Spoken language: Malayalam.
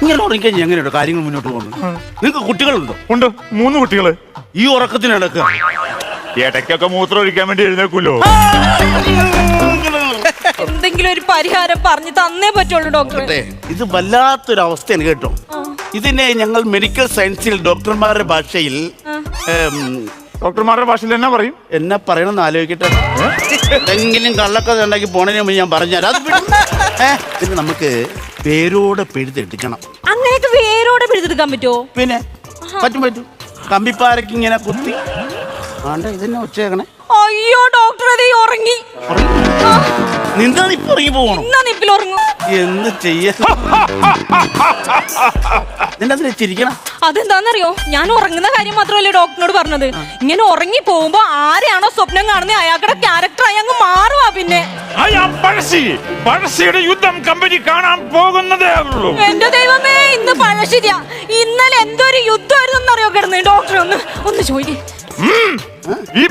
ഇങ്ങനെ ഉറങ്ങിക്കഴിഞ്ഞാൽ എങ്ങനെയുണ്ട് കാര്യങ്ങൾ മുന്നോട്ട് പോകുന്നത്? നിങ്ങൾക്ക് കുട്ടികളുണ്ടോ? ഉണ്ട്, 3 കുട്ടികള്. ഈ ഉറക്കത്തിനടക്കുക ഇടയ്ക്കൊക്കെ മൂത്രം ഒഴിക്കാൻ വേണ്ടി എഴുന്നേക്കുമല്ലോ. എന്തെങ്കിലും ഒരു പരിഹാരം പറഞ്ഞു തന്നേ പറ്റുള്ളൂ ഡോക്ടറെ. ഇത് വല്ലാത്തൊരു അവസ്ഥയാണ് കേട്ടോ. ഇതിനെ ഞങ്ങൾ മെഡിക്കൽ സയൻസിൽ ഡോക്ടർമാരുടെ ഭാഷയിൽ ഡോക്ടർമാരുടെ ഭാഷയിൽ എന്നാ പറയും? എന്നാ പറയണമെന്ന് ആലോചിക്കട്ടെ. എന്തെങ്കിലും കള്ളക്കഥ ഉണ്ടാക്കി പോണതിന് മുമ്പ് ഞാൻ പറഞ്ഞുതരാം. പിന്നെ നമുക്ക് വേരോടെ പിഴുതെടുക്കണം. അങ്ങനെയൊക്കെ വേരോടെ പിഴുതെടുക്കാൻ പറ്റുമോ? പിന്നെ പറ്റും. കമ്പിപ്പാരക്ക് ഇങ്ങനെ കുത്തി ആണ്ട ഇതന്നെ ഉച്ചേക്കണേ. അയ്യോ ഡോക്ടർ അതേ ഉറങ്ങി. നിന്നാ ഇപ്പൊ ഇറങ്ങി പോകണം. നിപ്പിൽ ഉറങ്ങും. എന്ത് ചെയ്യാ? നിന്നെ ചിരിക്കണം. അതെന്താന്നറിയോ, ഞാൻ ഉറങ്ങുന്ന കാര്യം മാത്രമല്ലേ ഡോക്ടറിനോട് പറഞ്ഞത്. ഇങ്ങനെ ഉറങ്ങി പോകുമ്പോ ആരെയാണോ സ്വപ്നം കാണുന്നത് അയാളുടെ ക്യാരക്ടറായി അങ്ങ് മാറുവാ. പിന്നെ പഴശ്ശിയുടെ യുദ്ധം കമ്പനി കാണാൻ പോകുന്നതേ ഉള്ളൂ. എന്റെ ദൈവമേ, ഇന്ന് പഴശ്ശിയാ. ഇന്നലെ എന്തൊരു യുദ്ധമായിരുന്നു അറിയോ കിടന്ന്. ഡോക്ടർ ഒന്ന് ചോദിക്കേ.